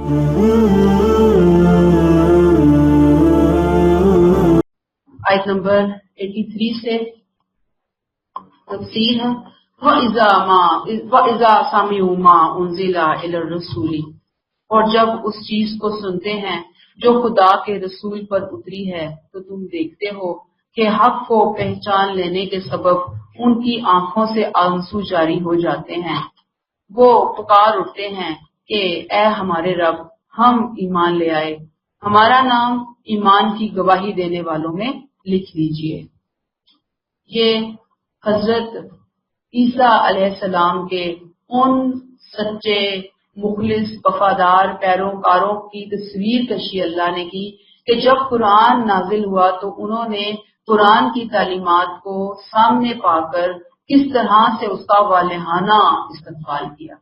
آیت نمبر 83 سے تفسیر ہے وَإِذَا سَمِعُوا مَا أُنزِلَ إِلَى الرَّسُولِ، اور جب اس چیز کو سنتے ہیں جو خدا کے رسول پر اتری ہے تو تم دیکھتے ہو کہ حق کو پہچان لینے کے سبب ان کی آنکھوں سے آنسو جاری ہو جاتے ہیں، وہ پکار اٹھتے ہیں کہ اے ہمارے رب ہم ایمان لے آئے، ہمارا نام ایمان کی گواہی دینے والوں میں لکھ لیجئے۔ یہ حضرت عیسیٰ علیہ السلام کے ان سچے مخلص وفادار پیروکاروں کی تصویر کشی اللہ نے کی کہ جب قرآن نازل ہوا تو انہوں نے قرآن کی تعلیمات کو سامنے پا کر کس طرح سے اس کا والہانہ استقبال کیا۔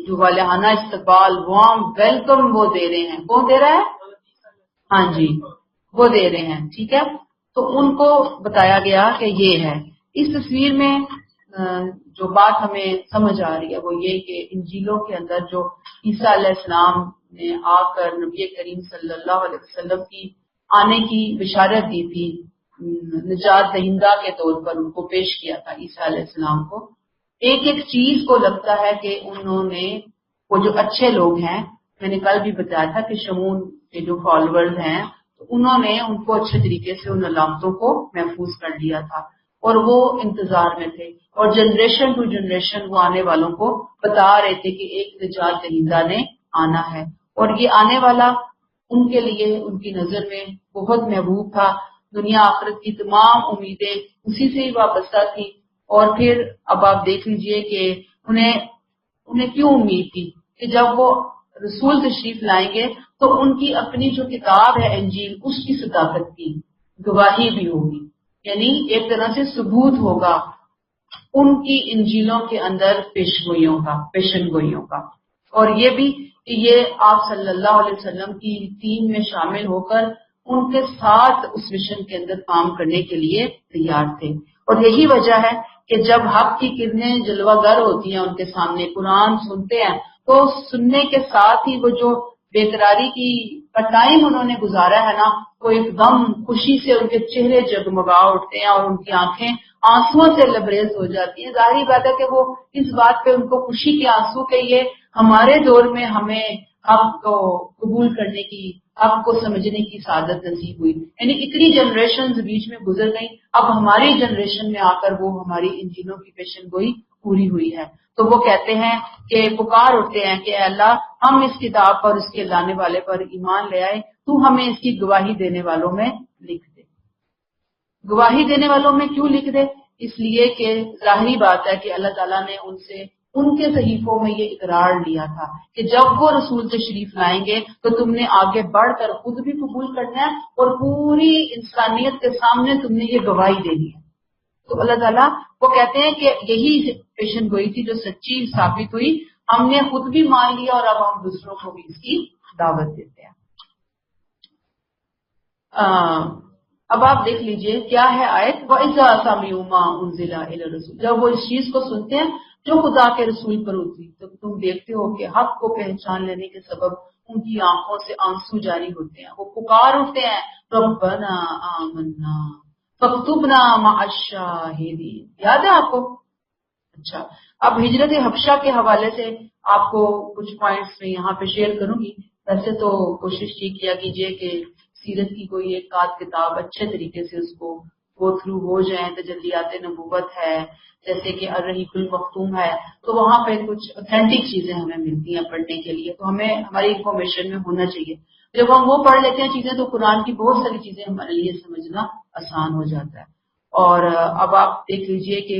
جو والہانہ استقبال وارم ویلکم وہ دے رہے ہیں، کون دے رہا ہے؟ ہاں جی وہ دے رہے ہیں، ٹھیک ہے۔ تو ان کو بتایا گیا کہ یہ ہے۔ اس تصویر میں جو بات ہمیں سمجھ آ رہی ہے وہ یہ کہ انجیلوں کے اندر جو عیسیٰ علیہ السلام نے آ کر نبی کریم صلی اللہ علیہ وسلم کی آنے کی بشارت دی تھی، نجات دہندہ کے طور پر ان کو پیش کیا تھا عیسیٰ علیہ السلام کو، ایک ایک چیز کو لگتا ہے کہ انہوں نے وہ جو اچھے لوگ ہیں، میں نے کل بھی بتایا تھا کہ شمون کے جو فالوورز ہیں تو انہوں نے ان کو اچھے طریقے سے ان علامتوں کو محفوظ کر لیا تھا اور وہ انتظار میں تھے، اور جنریشن ٹو جنریشن وہ آنے والوں کو بتا رہے تھے کہ ایک نجات دہندہ نے آنا ہے، اور یہ آنے والا ان کے لیے ان کی نظر میں بہت محبوب تھا۔ دنیا آخرت کی تمام امیدیں اسی سے ہی وابستہ تھی، اور پھر اب آپ دیکھ لیجئے کہ انہیں کیوں امید تھی کہ جب وہ رسول تشریف لائیں گے تو ان کی اپنی جو کتاب ہے انجیل اس کی صداقت کی گواہی بھی ہوگی، یعنی ایک طرح سے ثبوت ہوگا ان کی انجیلوں کے اندر پیشن گوئیوں کا، اور یہ بھی کہ یہ آپ صلی اللہ علیہ وسلم کی ٹیم میں شامل ہو کر ان کے ساتھ اس مشن کے اندر کام کرنے کے لیے تیار تھے۔ اور یہی وجہ ہے کہ جب حق کی کرنیں جلوہ گر ہوتی ہیں ان کے سامنے، قرآن سنتے ہیں تو سننے کے ساتھ ہی وہ جو بے قراری کی ٹائم انہوں نے گزارا ہے نا، وہ ایک دم خوشی سے ان کے چہرے جگمگا اٹھتے ہیں اور ان کی آنکھیں آنسوؤں سے لبریز ہو جاتی ہیں۔ ظاہری بات ہے کہ وہ اس بات پہ ان کو خوشی کے آنسو کہ یہ ہمارے دور میں ہمیں حق کو قبول کرنے کی، حق کو سمجھنے کی سعادت نصیب ہوئی، یعنی اتنی جنریشنز بیچ میں گزر گئی، اب ہماری جنریشن میں آ کر وہ ہماری انجیلوں کی پیشن گوئی پوری ہوئی ہے۔ تو وہ کہتے ہیں کہ پکار اٹھتے ہیں کہ اے اللہ ہم اس کتاب پر اس کے لانے والے پر ایمان لے آئے، تو ہمیں اس کی گواہی دینے والوں میں لکھ دے۔ گواہی دینے والوں میں کیوں لکھ دے؟ اس لیے کہ ظاہری بات ہے کہ اللہ تعالیٰ نے ان سے ان کے صحیفوں میں یہ اقرار لیا تھا کہ جب وہ رسول تشریف لائیں گے تو تم نے آگے بڑھ کر خود بھی قبول کرنا ہے اور پوری انسانیت کے سامنے تم نے یہ گواہی دینی ہے۔ تو اللہ تعالیٰ وہ کہتے ہیں کہ یہی پیشن گوئی تھی جو سچی ثابت ہوئی، ہم نے خود بھی مان لیا اور اب ہم دوسروں کو بھی اس کی دعوت دیتے ہیں۔ اب آپ دیکھ لیجئے کیا ہے آیت، وَإِذَا سَمِعُوا مَا أُنزِلَ إِلَى الرَّسُولِ، جب وہ اس چیز کو سنتے ہیں جو خدا کے رسول پر اتری تو تم دیکھتے ہو کہ حق کو پہچان لینے کے سبب ان کی آنکھوں سے آنسو جاری ہوتے ہیں، وہ پکار اٹھتے ہیں ربنا آمنا فاکتبنا مع الشاہدین۔ یاد ہے آپ کو؟ اچھا، اب ہجرت حبشہ کے حوالے سے آپ کو کچھ پوائنٹس میں یہاں پہ شیئر کروں گی۔ ویسے تو کوشش یہ کیا کیجئے کہ سیرت کی کوئی ایک آدھ کتاب اچھے طریقے سے اس کو گو تھرو ہو جائیں، تجلیات نبوت ہے جیسے کہ الرحیق المختوم ہے، تو وہاں پہ کچھ اوتھینٹک چیزیں ہمیں ملتی ہیں پڑھنے کے لیے، تو ہمیں ہماری انفارمیشن میں ہونا چاہیے۔ جب ہم وہ پڑھ لیتے ہیں چیزیں تو قرآن کی بہت ساری چیزیں ہمارے لیے سمجھنا آسان ہو جاتا ہے۔ اور اب آپ دیکھ لیجئے کہ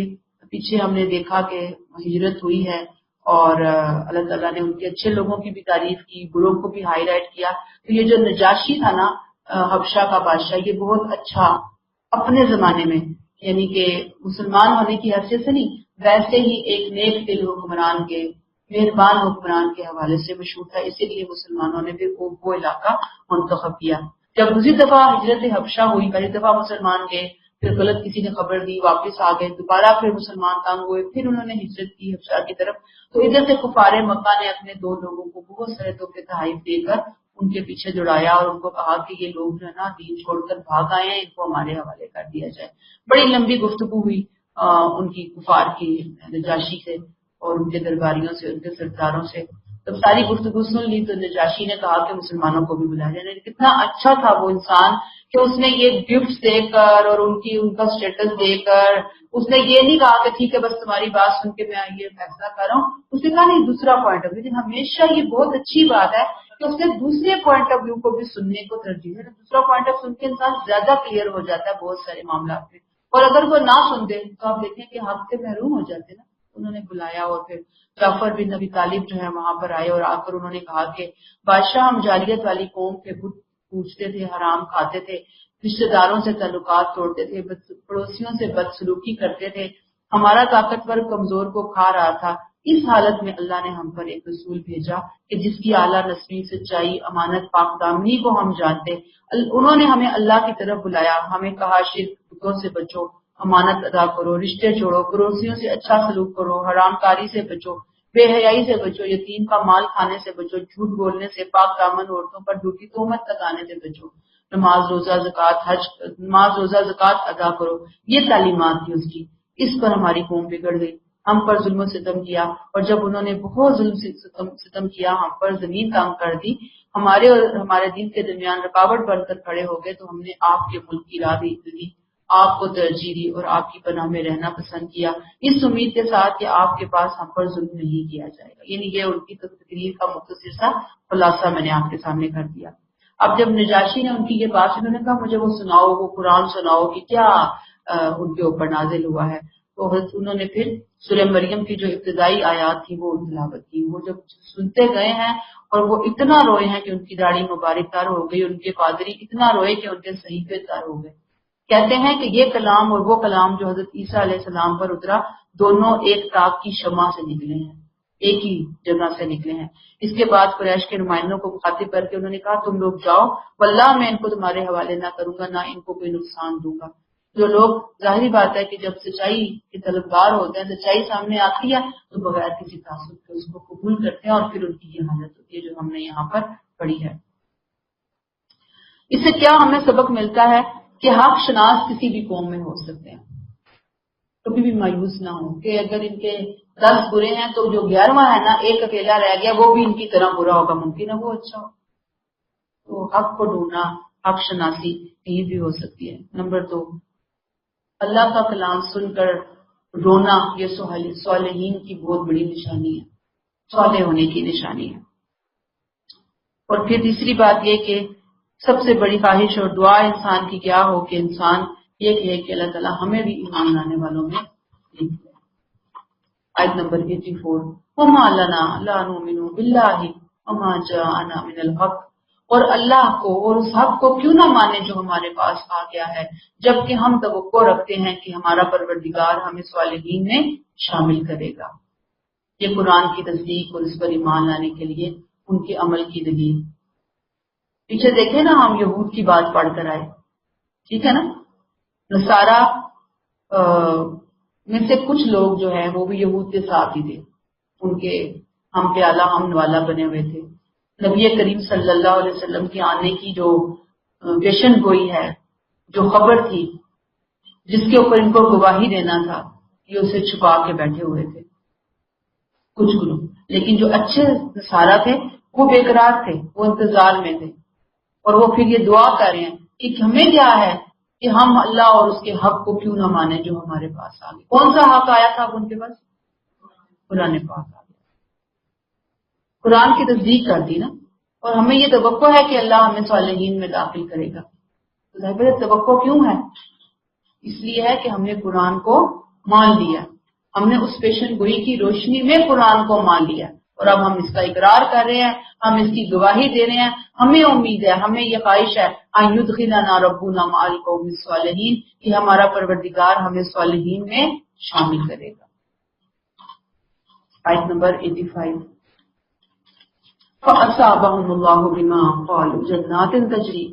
پیچھے ہم نے دیکھا کہ ہجرت ہوئی ہے اور اللہ تعالیٰ نے ان کے اچھے لوگوں کی بھی تعریف کی، بروں کو بھی ہائی لائٹ کیا۔ تو یہ جو نجاشی تھا نا حبشہ کا بادشاہ، یہ بہت اچھا اپنے زمانے میں، یعنی کہ مسلمان ہونے کی حیثیت سے نہیں، ویسے ہی ایک نیک دل حکمران کے، مہربان حکمران کے حوالے سے مشہور تھا، اسی لیے مسلمانوں نے بھی وہ علاقہ منتخب کیا۔ جب دوسری دفعہ ہجرت حبشہ ہوئی، پہلی دفعہ مسلمان گئے پھر غلط کسی نے خبر دی، واپس آ گئے، دوبارہ پھر مسلمان تنگ ہوئے، پھر انہوں نے ہجرت کی حبشہ کی طرف. تو ادھر سے کفار مکہ نے اپنے 2 لوگوں کو بہت سارے تحفے تحائف دے کر ان کے پیچھے دوڑایا اور ان کو کہا کہ یہ لوگ جو ہے نا دین چھوڑ کر بھاگ آئے ہیں، ان کو ہمارے حوالے کر دیا جائے. بڑی لمبی گفتگو ہوئی ان کی کفار کی نجاشی سے اور ان کے درباریوں سے، ان کے سرداروں سے. جب ساری گفتگو سن لی تو نجاشی نے کہا کہ مسلمانوں کو بھی بلایا جائے. کتنا اچھا تھا وہ انسان کہ اس نے یہ گفٹ دے کر اور ان کا اسٹیٹس دے کر اس نے یہ نہیں کہا کہ ٹھیک ہے بس تمہاری بات سن کے میں یہ فیصلہ کر رہا ہوں. اس نے کہا نہیں دوسرا پوائنٹ آف ویو. لیکن ہمیشہ یہ بہت اچھی بات ہے کہ اس نے دوسرے پوائنٹ آف ویو کو بھی سننے کو ترجیح ہے. دوسرا پوائنٹ آف سن کے انسان زیادہ کلیئر ہو جاتا ہے بہت سارے معاملات میں. اور اگر وہ نہ سن دے تو آپ دیکھیں کہ حق سے محروم ہو جاتے نا. انہوں نے بلایا اور پھر جعفر بن ابی طالب جو ہے وہاں پر آئے اور آ کر انہوں نے کہا کہ بادشاہ ہم جاہلیت والی قوم کے بت پوجتے تھے، حرام کھاتے تھے، رشتے داروں سے تعلقات توڑتے تھے، پڑوسیوں سے بدسلوکی کرتے تھے، ہمارا طاقتور کمزور کو کھا رہا تھا. اس حالت میں اللہ نے ہم پر ایک رسول بھیجا کہ جس کی اعلیٰ نسبی، سچائی، امانت، پاک دامنی کو ہم جانتے. انہوں نے ہمیں اللہ کی طرف بلایا، ہمیں کہا شرک بتوں سے بچو، امانت ادا کرو، رشتے جوڑو، پڑوسیوں سے اچھا سلوک کرو، حرام کاری سے بچو، بے حیائی سے بچو، یتیم کا مال کھانے سے بچو، جھوٹ بولنے سے، پاک دامن عورتوں پر جھوٹی تہمت لگانے سے بچو، نماز روزہ زکوٰۃ ادا کرو. یہ تعلیمات تھی اس کی. اس پر ہماری قوم بگڑ گئی، ہم پر ظلم و ستم کیا، اور جب انہوں نے بہت ظلم ستم کیا، ہم پر زمین تنگ کر دی، ہمارے اور ہمارے دین کے درمیان رکاوٹ بن کر کھڑے ہو گئے، تو ہم نے آپ کے ملک کی راہ دی، آپ کو ترجیح دی اور آپ کی پناہ میں رہنا پسند کیا، اس امید کے ساتھ کہ آپ کے پاس ہم پر ظلم نہیں کیا جائے گا. یعنی یہ ان کی تقریر کا مختصر سا خلاصہ میں نے آپ کے سامنے کر دیا. اب جب نجاشی نے ان کی یہ بات، انہوں نے کہا مجھے وہ سناؤ، وہ قرآن سناؤ کہ کیا ان کے اوپر نازل ہوا ہے. تو انہوں نے پھر سورہ مریم کی جو ابتدائی آیات تھی وہ تلاوت کی. وہ جب سنتے گئے ہیں اور وہ اتنا روئے ہیں کہ ان کی داڑھی مبارک تر ہو گئی، ان کے پادری اتنا روئے کہ ان کے صحیفے تر ہو گئے. کہتے ہیں کہ یہ کلام اور وہ کلام جو حضرت عیسیٰ علیہ السلام پر اترا، دونوں ایک تاک کی شمع سے نکلے ہیں، ایک ہی جگہ سے نکلے ہیں. اس کے بعد قریش کے نمائندوں کو مخاطب کر کے انہوں نے کہا تم لوگ جاؤ، واللہ میں ان کو تمہارے حوالے نہ کروں گا، نہ ان کو کوئی نقصان دوں گا. جو لوگ، ظاہری بات ہے کہ جب سچائی کے طلبگار ہوتے ہیں، سچائی سامنے آتی ہے تو بغیر کسی تعصب کے اس کو قبول کرتے ہیں، اور پھر ان کی یہ حالت ہوتی ہے جو ہم نے یہاں پر پڑھی ہے. اس سے کیا ہمیں سبق ملتا ہے کہ حق شناس کسی بھی قوم میں ہو سکتے ہیں. کبھی بھی مایوس نہ ہو کہ اگر ان کے 10 برے ہیں تو جو 11واں ہے نا، ایک اکیلا رہ گیا، وہ بھی ان کی طرح برا ہوگا، ممکن ہے وہ اچھا ہو. تو حق کو ڈھونڈنا، حق شناسی کہیں بھی ہو سکتی ہے. نمبر 2، اللہ کا کلام سن کر رونا یہ صالحین کی بہت بڑی نشانی ہے، صالح ہونے کی نشانی ہے. اور پھر تیسری بات یہ کہ سب سے بڑی خواہش اور دعا انسان کی کیا ہو کہ انسان یہ کہے کہ اللہ تعالیٰ ہمیں بھی ایمان لانے والوں میں لکھ لے. آیت نمبر 84، وَمَا لَنَا لَا نُؤْمِنُ بِاللَّهِ وَمَا جَاءَنَا مِنَ الْحَقِّ، اور اللہ کو اور اس حق کو کیوں نہ مانے جو ہمارے پاس آ گیا ہے، جبکہ ہم توقع رکھتے ہیں کہ ہمارا پروردگار ہمیں صالحین میں شامل کرے گا. یہ قرآن کی تصدیق اور اس پر ایمان لانے کے لیے ان کے عمل کی دلیل. پیچھے دیکھیں نا، ہم یہود کی بات پڑھ کر آئے، ٹھیک ہے نا. نصارہ میں سے کچھ لوگ جو ہیں وہ بھی یہود کے ساتھ ہی تھے، ان کے ہم پیالہ ہم نوالا بنے ہوئے تھے. نبی کریم صلی اللہ علیہ وسلم کے آنے کی جو پیشن گوئی ہے، جو خبر تھی، جس کے اوپر ان کو گواہی دینا تھا، یہ اسے چھپا کے بیٹھے ہوئے تھے کچھ گروہ. لیکن جو اچھے نصارہ تھے وہ بے قرار تھے، وہ انتظار میں تھے، اور وہ پھر یہ دعا کر رہے ہیں کہ ہمیں کیا ہے کہ ہم اللہ اور اس کے حق کو کیوں نہ مانیں جو ہمارے پاس آ گیا. کون سا حق آیا تھا ان کے پاس؟ قرآن پاک آ گیا. قرآن کی تصدیق کر دی نا، اور ہمیں یہ توقع ہے کہ اللہ ہمیں صالحین میں داخل کرے گا. تو ظاہر توقع کیوں ہے؟ اس لیے ہے کہ ہم نے قرآن کو مان لیا، ہم نے اس پیشن گوئی کی روشنی میں قرآن کو مان لیا، اور اب ہم اس کا اقرار کر رہے ہیں، ہم اس کی گواہی دے رہے ہیں. ہمیں امید ہے، ہمیں یہ خواہش ہے ان یدخلنا ربنا مع القوم الصالحین، کہ ہمارا پروردگار ہمیں صالحین میں شامل کرے گا. آیت نمبر 85، فَأَصَابَهُمُ اللَّهُ بِمَا قَالُوا جَنَّاتٍ تَجْرِي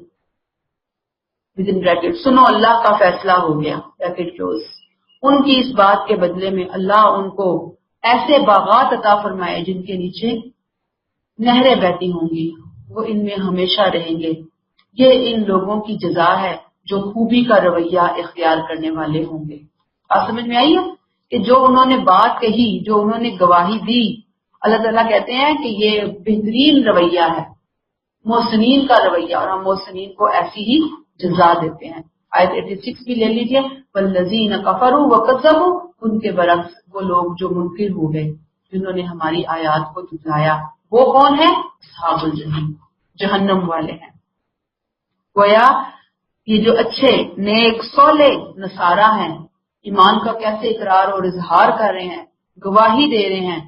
ود ان بریکٹ سنو اللہ کا فیصلہ ہو گیا بریکٹ کلوز. ان کی اس بات کے بدلے میں اللہ ان کو ایسے باغات عطا فرمائے جن کے نیچے نہریں بہتی ہوں گی, وہ ان میں ہمیشہ رہیں گے. یہ ان لوگوں کی جزا ہے جو خوبی کا رویہ اختیار کرنے والے ہوں گے. آپ سمجھ میں آئی ہے کہ جو انہوں نے بات کہی, جو انہوں نے گواہی دی, اللہ تعالیٰ کہتے ہیں کہ یہ بہترین رویہ ہے, محسنین کا رویہ, اور ہم محسنین کو ایسی ہی جزا دیتے ہیں. آیت 86 بھی لے لیجیے. والذین کفروا وکذبوا, ان کے برعکس وہ لوگ جو منکر ہو گئے, جنہوں نے ہماری آیات کو جھٹلایا, وہ کون ہے؟ اصحاب الجحیم, جہنم والے ہیں. گویا یہ جو اچھے نیک صالح نصارہ ہیں, ایمان کا کیسے اقرار اور اظہار کر رہے ہیں, گواہی دے رہے ہیں,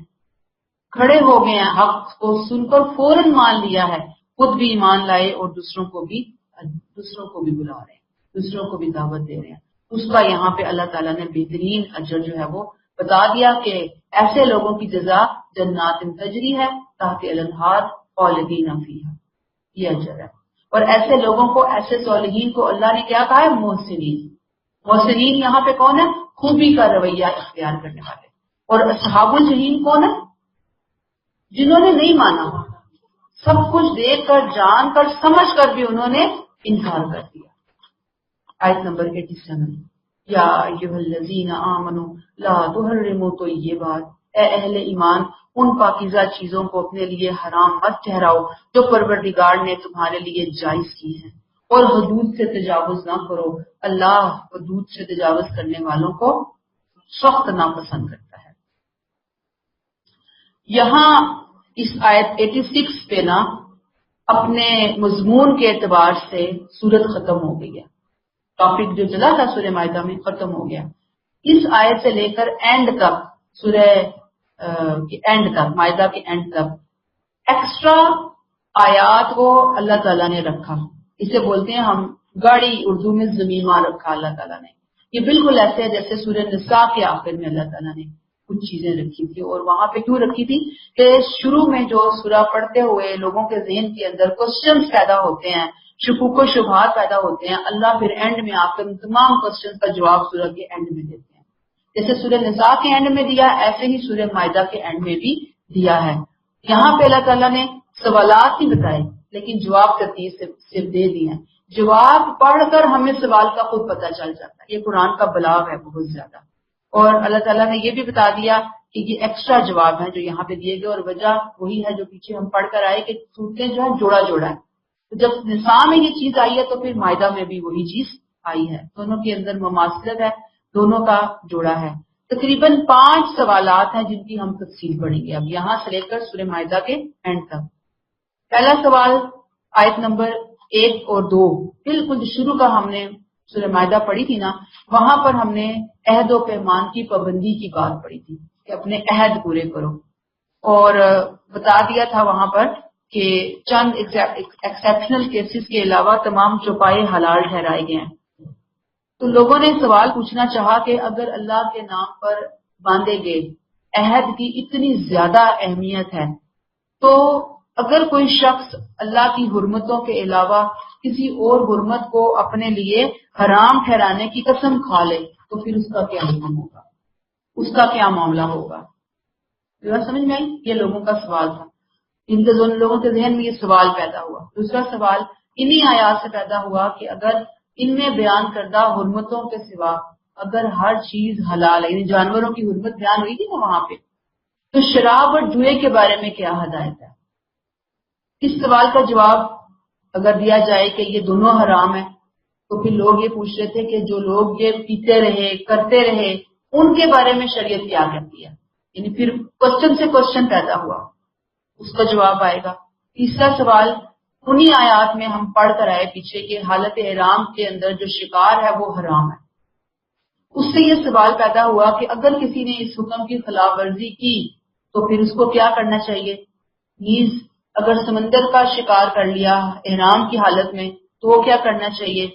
کھڑے ہو گئے ہیں, حق کو سن کر فوراً مان لیا ہے, خود بھی ایمان لائے اور دوسروں کو بھی بلا رہے ہیں, دوسروں کو بھی دعوت دے رہے ہیں. اس کا یہاں پہ اللہ تعالیٰ نے بہترین اجر جو ہے وہ بتا دیا کہ ایسے لوگوں کی جزا جنات تجری ہے تحت الانہار خالدین فیہا, یہ اجر ہے. اور ایسے لوگوں کو, ایسے صالحین کو اللہ نے کیا کہا ہے؟ محسنین. محسنین یہاں پہ کون ہے؟ خوبی کا رویہ اختیار کرنے والے. اور اصحاب الجحیم کون ہے؟ جنہوں نے نہیں مانا, سب کچھ دیکھ کر, جان کر, سمجھ کر بھی انہوں نے انکار کر دیا. آیت نمبر 87. یا ایھا الذین آمنوا لا تحرموا طیبات, اے اہل ایمان ان پاکیزہ چیزوں کو اپنے لیے حرام مت ٹھہراؤ جو پروردگار نے تمہارے لیے جائز کی ہیں, اور حدود سے تجاوز نہ کرو, اللہ حدود سے تجاوز کرنے والوں کو سخت ناپسند کرتا ہے. یہاں اس آیت 86 پہ نا اپنے مضمون کے اعتبار سے سورت ختم ہو گئی ہے. ٹاپک جو چلا تھا سورہ مائدہ میں ختم ہو گیا. اس آیت سے لے کر اینڈ تک, سورہ کے اینڈ تک, مائدہ کے اینڈ تک ایکسٹرا آیات کو اللہ تعالیٰ نے رکھا. اسے بولتے ہیں ہم گاڑی, اردو میں زمیمہ رکھا اللہ تعالیٰ نے. یہ بالکل ایسے ہے جیسے سورہ نساء کے آخر میں اللہ تعالیٰ نے کچھ چیزیں رکھی تھی. اور وہاں پہ کیوں رکھی تھی کہ شروع میں جو سورہ پڑھتے ہوئے لوگوں کے ذہن کے اندر کوسچنز پیدا ہوتے ہیں, شکوک و شبہات پیدا ہوتے ہیں, اللہ پھر اینڈ میں آپ کے تمام کوسچنز کا جواب سورہ کے اینڈ میں دیتے ہیں. جیسے سورہ نساء کے اینڈ میں دیا, ایسے ہی سورہ مائدہ کے اینڈ میں بھی دیا ہے. یہاں پہ اللہ تعالیٰ نے سوالات نہیں بتائے لیکن جواب ترتیب سے دے دیے ہیں. جواب پڑھ کر ہمیں سوال کا خود پتہ چل جاتا ہے. یہ قرآن کا بلاغ ہے بہت زیادہ. اور اللہ تعالیٰ نے یہ بھی بتا دیا کہ یہ ایکسٹرا جواب ہیں جو یہاں پہ دیے گئے, اور وجہ وہی ہے جو پیچھے ہم پڑھ کر آئے کہ صورتیں جو ہے جوڑا جوڑا ہے. تو جب نساء میں یہ چیز آئی ہے تو پھر مائدہ میں بھی وہی چیز آئی ہے. دونوں کے اندر مماثلت ہے, دونوں کا جوڑا ہے. تقریباً 5 سوالات ہیں جن کی ہم تفصیل پڑھیں گے اب یہاں سے لے کر سورہ مائدہ کے اینڈ تک. پہلا سوال آیت نمبر 1 اور 2, بالکل شروع کا ہم نے سورہ مائدہ پڑھی تھی نا, وہاں پر ہم نے عہد و پیمان کی پابندی کی بات پڑھی تھی کہ اپنے عہد پورے کرو, اور بتا دیا تھا وہاں پر کہ چند ایکسیپشنل کیسز کے علاوہ تمام چوپائے حلال ٹھہرائے گئے ہیں. تو لوگوں نے سوال پوچھنا چاہا کہ اگر اللہ کے نام پر باندھے گئے عہد کی اتنی زیادہ اہمیت ہے, تو اگر کوئی شخص اللہ کی حرمتوں کے علاوہ کسی اور حرمت کو اپنے لیے حرام ٹھہرانے کی قسم کھا لے تو پھر اس کا کیا حکم ہوگا, اس کا کیا معاملہ ہوگا؟ سمجھ میں آئی؟ یہ لوگوں کا سوال تھا, ان کے دونوں لوگوں کے ذہن میں یہ سوال پیدا ہوا. دوسرا سوال انہی آیات سے پیدا ہوا کہ اگر ان میں بیان کردہ حرمتوں کے سوا اگر ہر چیز حلال ہے, یعنی جانوروں کی حرمت بیان ہوئی تھی نا وہاں پہ, تو شراب اور جوئے کے بارے میں کیا ہدایت ہے؟ اس سوال کا جواب اگر دیا جائے کہ یہ دونوں حرام ہیں, تو پھر لوگ یہ پوچھ رہے تھے کہ جو لوگ یہ پیتے رہے, کرتے رہے, ان کے بارے میں شریعت کیا کہتی ہے. یعنی پھر کوسچن سے کوسچن پیدا ہوا, اس کا جواب آئے گا. تیسرا سوال انہی آیات میں ہم پڑھ کر آئے پیچھے کہ حالت احرام کے اندر جو شکار ہے وہ حرام ہے. اس سے یہ سوال پیدا ہوا کہ اگر کسی نے اس حکم کی خلاف ورزی کی تو پھر اس کو کیا کرنا چاہیے. نیز اگر سمندر کا شکار کر لیا احرام کی حالت میں تو وہ کیا کرنا چاہیے,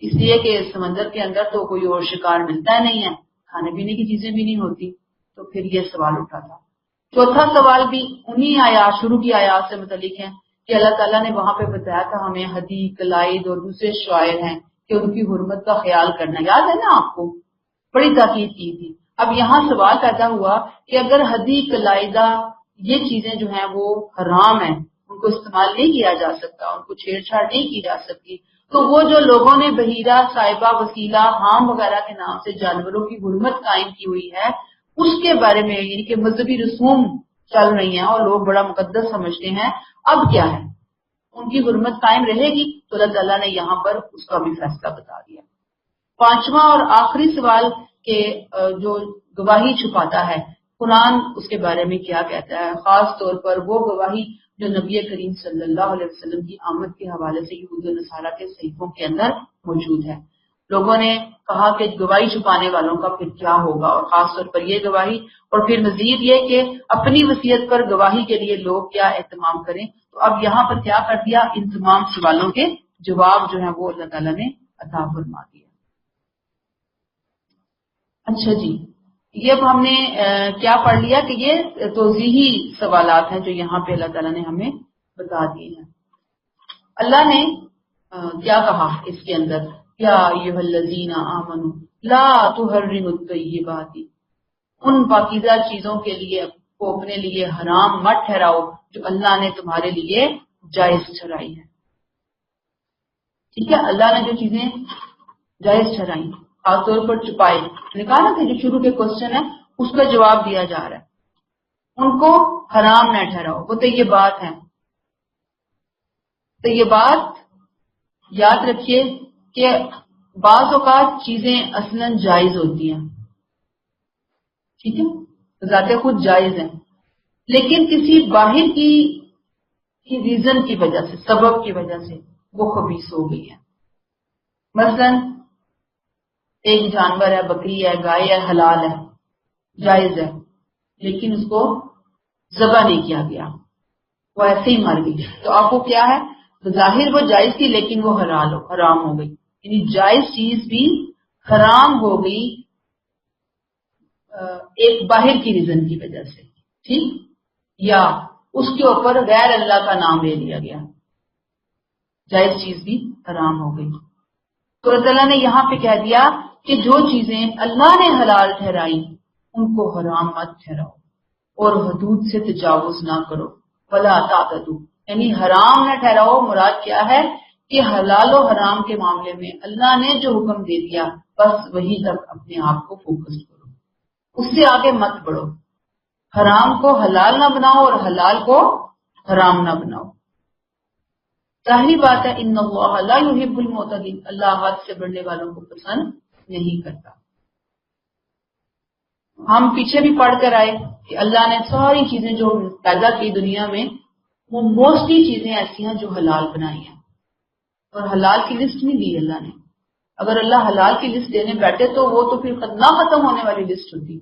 اس لیے کہ سمندر کے اندر تو کوئی اور شکار ملتا نہیں ہے, کھانے پینے کی چیزیں بھی نہیں ہوتی. تو پھر یہ سوال اٹھا تھا. چوتھا سوال بھی انہی آیات, شروع کی آیات سے متعلق ہے کہ اللہ تعالیٰ نے وہاں پہ بتایا تھا ہمیں ہدی, قلائد اور دوسرے شعائر ہیں کہ ان کی حرمت کا خیال کرنا، یاد ہے نا آپ کو، بڑی تاکید کی تھی۔ اب یہاں سوال پیدا ہوا کہ اگر حدی کلائدہ یہ چیزیں جو ہیں وہ حرام ہیں، ان کو استعمال نہیں کیا جا سکتا، ان کو چھیڑ چھاڑ نہیں کی جا سکتی، تو وہ جو لوگوں نے بحیرہ، صاحبہ، وسیلہ، حام وغیرہ کے نام سے جانوروں کی حرمت قائم کی ہوئی ہے، اس کے بارے میں یعنی کہ مذہبی رسوم چل رہی ہیں اور لوگ بڑا مقدس سمجھتے ہیں، اب کیا ہے؟ ان کی حرمت قائم رہے گی؟ تو اللہ تعالیٰ نے یہاں پر اس کا بھی فیصلہ بتا دیا۔ پانچواں اور آخری سوال کہ جو گواہی چھپاتا ہے، قرآن اس کے بارے میں کیا کہتا ہے، خاص طور پر وہ گواہی جو نبی کریم صلی اللہ علیہ وسلم کی آمد کے حوالے سے یہود و نصارہ کے صحیفوں کے اندر موجود ہے۔ لوگوں نے کہا کہ گواہی چھپانے والوں کا پھر کیا ہوگا، اور خاص طور پر یہ گواہی، اور پھر مزید یہ کہ اپنی وصیت پر گواہی کے لیے لوگ کیا اہتمام کریں۔ تو اب یہاں پر کیا کر دیا، ان تمام سوالوں کے جواب جو ہے وہ اللہ تعالیٰ نے عطا فرما دیا۔ اچھا جی، یہ اب ہم نے کیا پڑھ لیا کہ یہ توضیحی سوالات ہیں جو یہاں پہ اللہ تعالیٰ نے ہمیں بتا دیے ہیں۔ اللہ نے کیا کہا اس کے اندر، یا ایھا الذین آمنوا لا تحرموا الطیبات، ان پاکیزہ چیزوں کے لیے کو اپنے لیے حرام مت ٹھہراؤ جو اللہ نے تمہارے لیے جائز ٹھہرائی ہے۔ ٹھیک ہے، اللہ نے جو چیزیں جائز ٹھہرائی، خاص طور پر چھپائے، نے کہا نا کہ جو شروع کے کوشچن ہے اس کا جواب دیا جا رہا ہے، ان کو حرام نہ ٹھہراؤ۔ وہ طیبات ہیں، طیبات یاد رکھیے کہ بعض اوقات چیزیں اصلاً جائز ہوتی ہیں، ٹھیک ہے، ذات خود جائز ہیں، لیکن کسی باہر کی ریزن کی وجہ سے، سبب کی وجہ سے وہ خبیث ہو گئی ہیں۔ مثلاً ایک جانور ہے، بکری ہے، گائے ہے، حلال ہے، جائز ہے، لیکن اس کو ذبح نہیں کیا گیا، وہ ایسے ہی مر گئی، تو آپ کو کیا ہے، ظاہر وہ جائز تھی لیکن وہ حرام ہو گئی، یعنی جائز چیز بھی حرام ہو گئی ایک باہر کی ریزن کی وجہ سے، ٹھیک، یا اس کے اوپر غیر اللہ کا نام لے لیا گیا، جائز چیز بھی حرام ہو گئی۔ تو اللہ تعالیٰ نے یہاں پہ کہہ دیا کہ جو چیزیں اللہ نے حلال ٹھہرائی ان کو حرام مت ٹھہراؤ، اور حدود سے تجاوز نہ کرو، ولا تعتدوا، یعنی حرام نہ ٹھہراؤ، مراد کیا ہے کہ حلال و حرام کے معاملے میں اللہ نے جو حکم دے دیا بس وہی تک اپنے آپ کو فوکس کرو، اس سے آگے مت بڑھو، حرام کو حلال نہ بناؤ اور حلال کو حرام نہ بناؤ۔ ظاہری بات ہے، ان اللہ لا یحب المعتدین، اللہ حد سے بڑھنے والوں کو پسند نہیں کرتا۔ ہم پیچھے بھی پڑھ کر آئے کہ اللہ نے ساری چیزیں جو پیدا کی دنیا میں، وہ موسٹلی چیزیں ایسی ہیں جو حلال بنائی ہیں، اور حلال کی لسٹ نہیں دی اللہ نے۔ اگر اللہ حلال کی لسٹ دینے بیٹھے تو وہ تو پھر نہ ختم ہونے والی لسٹ ہوتی۔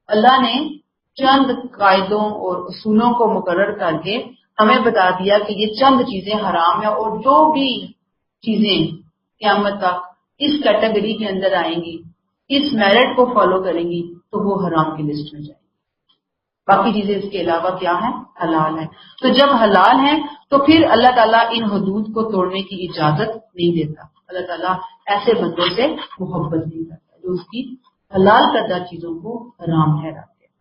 اللہ نے چند قاعدوں اور اصولوں کو مقرر کر کے ہمیں بتا دیا کہ یہ چند چیزیں حرام ہیں، اور جو بھی چیزیں قیامت تک اس کیٹیگری کے اندر آئیں گی، اس میرٹ کو فالو کریں گی، تو وہ حرام کی لسٹ میں جائیں گی۔ باقی چیزیں اس کے علاوہ کیا ہیں، حلال ہیں۔ تو جب حلال ہیں تو پھر اللہ تعالیٰ ان حدود کو توڑنے کی اجازت نہیں دیتا، اللہ تعالیٰ ایسے بندوں سے محبت نہیں کرتا جو اس کی حلال کردہ چیزوں کو حرام ٹھہراتے ہیں۔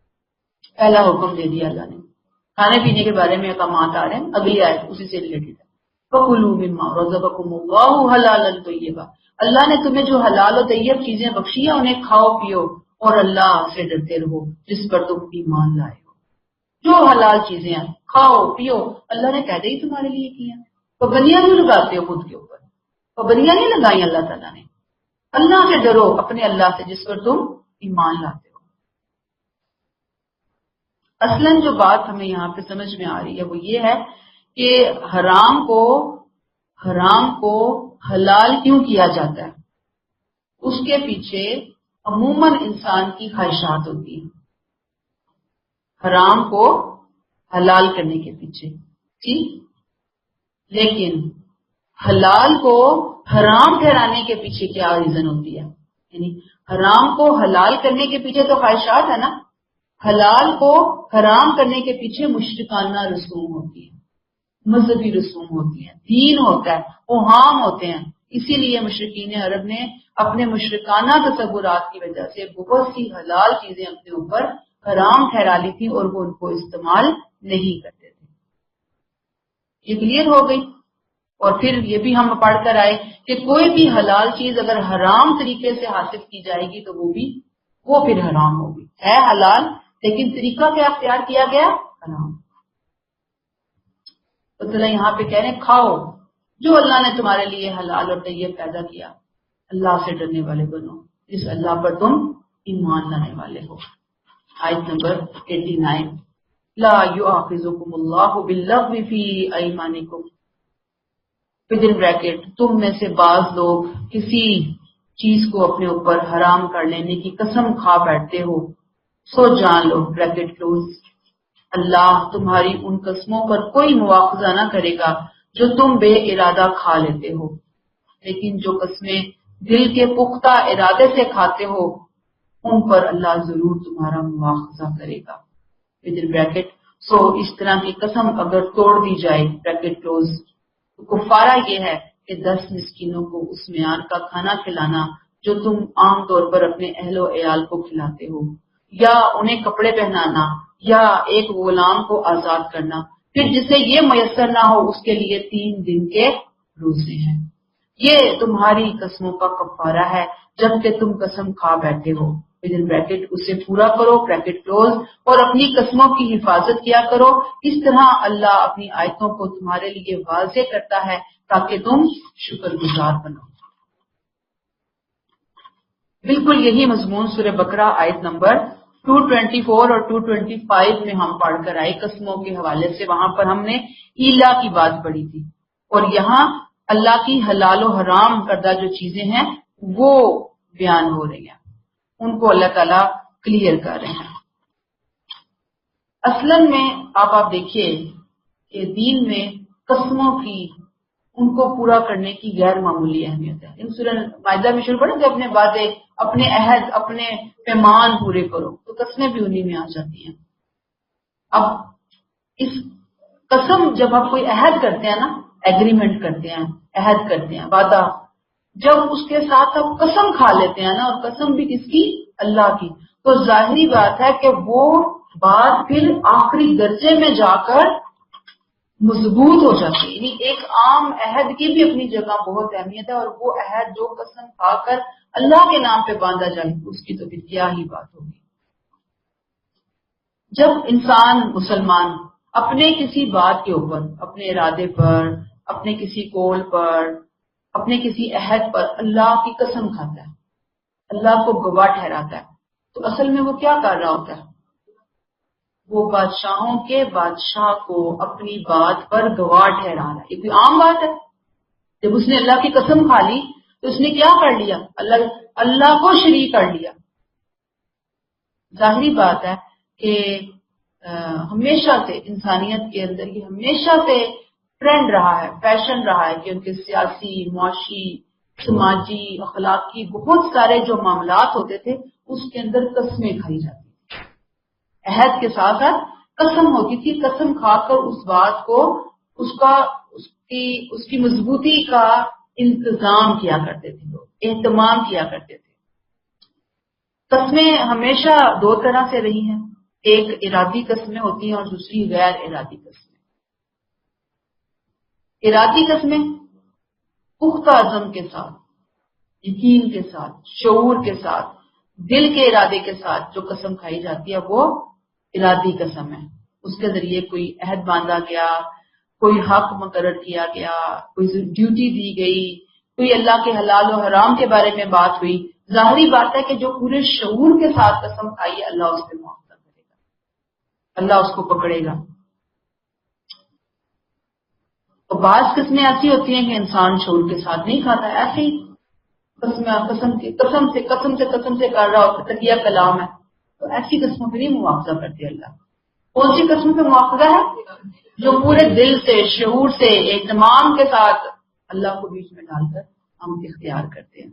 پہلا حکم دے دیا اللہ نے، کھانے پینے کے بارے میں احکامات آ رہے ہیں، اگلی آیت اسی سے ریلیٹڈ ہے، فَكُلُوا مِمَّا رَزَقَكُمُ اللَّهُ حَلَالًا طَيِّبًا، اللہ نے تمہیں جو حلال و طیب چیزیں بخشی ہیں انہیں کھاؤ پیو، اور اللہ سے ڈرتے رہو جس پر تم ایمان لائے ہو۔ جو حلال چیزیں ہیں کھاؤ پیو، اللہ نے قاعدے ہی تمہارے لیے کیا، پابندیاں نہیں لگاتے ہو خود کے اوپر، پابندیاں نہیں لگائی اللہ تعالیٰ نے۔ اللہ سے ڈرو، اپنے اللہ سے جس پر تم ایمان لاتے ہو۔ اصلاً جو بات ہمیں یہاں پہ سمجھ میں آ رہی ہے وہ یہ ہے کہ حرام کو حلال کیوں کیا جاتا ہے، اس کے پیچھے عموماً انسان کی خواہشات ہوتی ہیں، حرام کو حلال کرنے کے پیچھے، ٹھیک، لیکن حلال کو حرام ٹھہرانے کے پیچھے کیا ریزن ہوتی ہے، یعنی حرام کو حلال کرنے کے پیچھے تو خواہشات ہے نا، حلال کو حرام کرنے کے پیچھے مشرکانہ رسوم ہوتی ہیں، مذہبی رسوم ہوتی ہیں، دین ہوتا ہے، اوہام ہوتے ہیں، اسی لیے مشرکین عرب نے اپنے مشرکانہ تصورات کی وجہ سے بہت سی حلال چیزیں اپنے اوپر حرام ٹھہرا لی تھی اور وہ ان کو استعمال نہیں کرتے تھے. یہ کلیئر ہو گئی. اور پھر یہ بھی ہم پڑھ کر آئے کہ کوئی بھی حلال چیز اگر حرام طریقے سے حاصل کی جائے گی تو وہ پھر حرام ہوگی. ہے حلال لیکن طریقہ کیا اختیار کیا گیا؟ حرام. تو اللہ یہاں پہ کہہ رہے ہیں کھاؤ جو اللہ نے تمہارے لیے حلال اور طیب پیدا کیا. اللہ سے ڈرنے والے بنو جس اللہ پر تم ایمان لانے والے ہو. آیت نمبر 89 لا یؤاخذکم اللہ باللغو فی ایمانکم بدن بریکٹ تم میں سے بعض لوگ کسی چیز کو اپنے اوپر حرام کر لینے کی قسم کھا بیٹھتے ہو سو جان لو بریکٹ کلوز اللہ تمہاری ان قسموں پر کوئی مواخذہ نہ کرے گا جو تم بے ارادہ کھا لیتے ہو لیکن جو قسمیں دل کے پختہ ارادے سے کھاتے ہو ان پر اللہ ضرور تمہارا مواخذہ کرے گا بدن بریکٹ سو اس طرح کی قسم اگر توڑ دی جائے بریکٹ کلوز تو کفارہ یہ ہے کہ 10 مسکینوں کو اس معیار کا کھانا کھلانا جو تم عام طور پر اپنے اہل و عیال کو کھلاتے ہو یا انہیں کپڑے پہنانا یا ایک غلام کو آزاد کرنا پھر جسے یہ میسر نہ ہو اس کے لیے 3 دن کے روزے ہیں. یہ تمہاری قسموں کا کفارہ ہے جب کہ تم قسم کھا بیٹھے ہو بدن بریکٹ اسے پورا کرو بریکٹ کلوز اور اپنی قسموں کی حفاظت کیا کرو. اس طرح اللہ اپنی آیتوں کو تمہارے لیے واضح کرتا ہے تاکہ تم شکر گزار بنو. بالکل یہی مضمون سورہ بقرہ آیت نمبر 224 اور 225 میں ہم پڑھ کر آئے قسموں کے حوالے سے. وہاں پر ہم نے ایلا کی بات پڑھی تھی اور یہاں اللہ کی حلال و حرام کردہ جو چیزیں ہیں وہ بیان ہو رہی ہیں ان کو اللہ تعالیٰ کلیئر کر رہے ہیں. اصلاً میں آپ دیکھیے کہ دین میں قسموں کی ان کو پورا کرنے کی غیر معمولی اہمیت ہے. ان سورہ مائدہ میں شروع پڑھیں کہ اپنے وعدے اپنے عہد اپنے پیمان پورے کرو تو قسمیں بھی انہی میں آ جاتی ہیں. اب اس قسم جب آپ کوئی عہد کرتے ہیں نا ایگریمنٹ کرتے ہیں عہد کرتے ہیں وعدہ جب اس کے ساتھ آپ قسم کھا لیتے ہیں نا اور قسم بھی کس کی؟ اللہ کی تو ظاہری بات ہے کہ وہ بات پھر آخری درجے میں جا کر مضبوط ہو جاتی ہے. یعنی ایک عام عہد کی بھی اپنی جگہ بہت اہمیت ہے اور وہ عہد جو قسم کھا کر اللہ کے نام پہ باندھا جائے اس کی تو پھر کیا ہی بات ہوگی. جب انسان مسلمان اپنے کسی بات کے اوپر اپنے ارادے پر اپنے کسی قول پر اپنے کسی عہد پر اللہ کی قسم کھاتا ہے اللہ کو گواہ ٹھہراتا ہے تو اصل میں وہ کیا کر رہا ہوتا ہے؟ وہ بادشاہوں کے بادشاہ کو اپنی بات پر گواہ ٹھہرا رہا ہے. یہ کوئی عام بات ہے؟ جب اس نے اللہ کی قسم کھا لی تو اس نے کیا کر لیا؟ اللہ کو شریک کر لیا. ظاہری بات ہے کہ ہمیشہ سے انسانیت کے اندر یہ ہمیشہ سے ٹرینڈ رہا ہے فیشن رہا ہے کہ ان کے سیاسی معاشی سماجی اخلاقی بہت سارے جو معاملات ہوتے تھے اس کے اندر قسمیں کھائی جاتی تھی. عہد کے ساتھ ساتھ قسم ہوتی تھی. قسم کھا کر اس بات کو اس کی مضبوطی کا انتظام کیا کرتے تھے لوگ اہتمام کیا کرتے تھے. قسمیں ہمیشہ 2 طرح سے رہی ہیں. ایک ارادی قسمیں ہوتی ہیں اور دوسری غیر ارادی قسمیں. ارادی قسمیں پختہ عزم کے ساتھ یقین کے ساتھ شعور کے ساتھ دل کے ارادے کے ساتھ جو قسم کھائی جاتی ہے وہ ارادی قسم ہے. اس کے ذریعے کوئی عہد باندھا گیا کوئی حق مقرر کیا گیا کوئی ڈیوٹی دی گئی کوئی اللہ کے حلال و حرام کے بارے میں بات ہوئی. ظاہری بات ہے کہ جو پورے شعور کے ساتھ قسم کھائی ہے اللہ اس پہ معاوضہ کرے گا اللہ اس کو پکڑے گا. تو بعض قسمیں ایسی ہوتی ہیں کہ انسان شعور کے ساتھ نہیں کھاتا ہے ایسے ہی قسم سے کر رہا ہوتا تقیہ کلام ہے تو ایسی قسموں پہ نہیں مواخذہ کرتے اللہ. کون سی قسموں پہ مواخذہ ہے؟ جو پورے دل سے شعور سے اہتمام کے ساتھ اللہ کو بیچ میں ڈال کر ہم اختیار کرتے ہیں.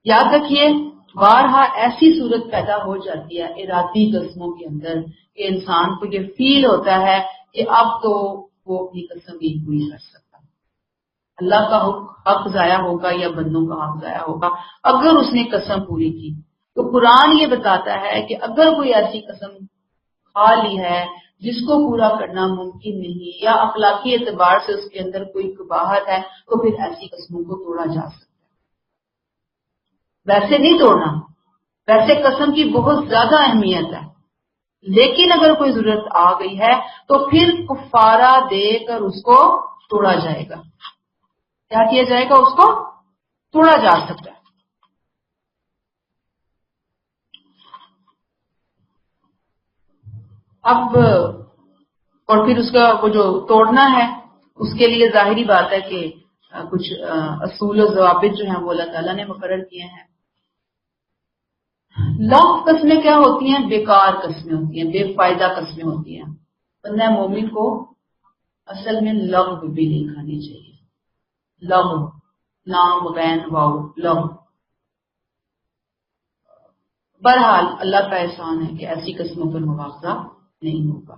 یاد رکھیے بارہا ایسی صورت پیدا ہو جاتی ہے ارادی قسموں کے اندر کہ انسان کو یہ فیل ہوتا ہے کہ اب تو وہ اپنی قسم بھی پوری کر سکتا. اللہ کا حق ضائع ہوگا یا بندوں کا حق ضائع ہوگا اگر اس نے قسم پوری کی؟ تو قرآن یہ بتاتا ہے کہ اگر کوئی ایسی قسم کھا لی ہے جس کو پورا کرنا ممکن نہیں یا اخلاقی اعتبار سے اس کے اندر کوئی قباحت ہے تو پھر ایسی قسموں کو توڑا جا سکتا ہے۔ ویسے نہیں توڑنا، ویسے قسم کی بہت زیادہ اہمیت ہے، لیکن اگر کوئی ضرورت آ گئی ہے تو پھر کفارہ دے کر اس کو توڑا جائے گا۔ کیا کیا جائے گا؟ اس کو توڑا جا سکتا ہے۔ اب اور پھر اس کا وہ جو توڑنا ہے اس کے لیے ظاہری بات ہے کہ کچھ اصول و ضوابط جو ہیں وہ اللہ تعالیٰ نے مقرر کیے ہیں۔ لغو قسمیں کیا ہوتی ہیں؟ بیکار قسمیں ہوتی ہیں، بے فائدہ قسمیں ہوتی ہیں۔ بندہ مومن کو اصل میں لغو بھی نہیں کھانی چاہیے۔ لغو، لام غین واو، لغو۔ بہرحال اللہ کا احسان ہے کہ ایسی قسموں پر مواخذہ نہیں ہوگا۔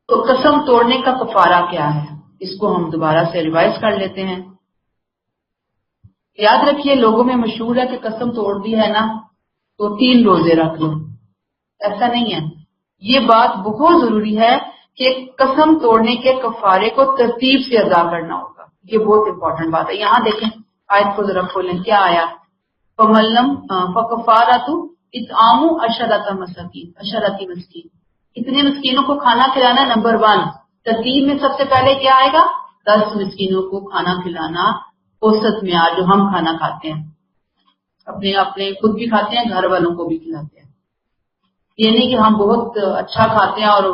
تو قسم توڑنے کا کفارہ کیا ہے؟ اس کو ہم دوبارہ سے ریوائز کر لیتے ہیں۔ یاد رکھیے لوگوں میں مشہور ہے کہ قسم توڑ دی ہے نا تو 3 روزے رکھ لو، ایسا نہیں ہے۔ یہ بات بہت ضروری ہے کہ قسم توڑنے کے کفارے کو ترتیب سے ادا کرنا ہوگا، یہ بہت امپورٹنٹ بات ہے۔ یہاں دیکھیں آیت کو ذرا کھولیں، کیا آیا؟ فَمَلَّمْ فَكَفَّارَةُ اِطْعَامُ عَشَرَةِ مسکین، کتنے مسکینوں کو کھانا کھلانا؟ نمبر 1 ترتیب میں سب سے پہلے کیا آئے گا؟ 10 مسکینوں کو کھانا کھلانا، اوسط معیار جو ہم کھانا کھاتے ہیں، اپنے خود بھی کھاتے ہیں، گھر والوں کو بھی کھلاتے ہیں۔ یہ نہیں کہ ہم بہت اچھا کھاتے ہیں اور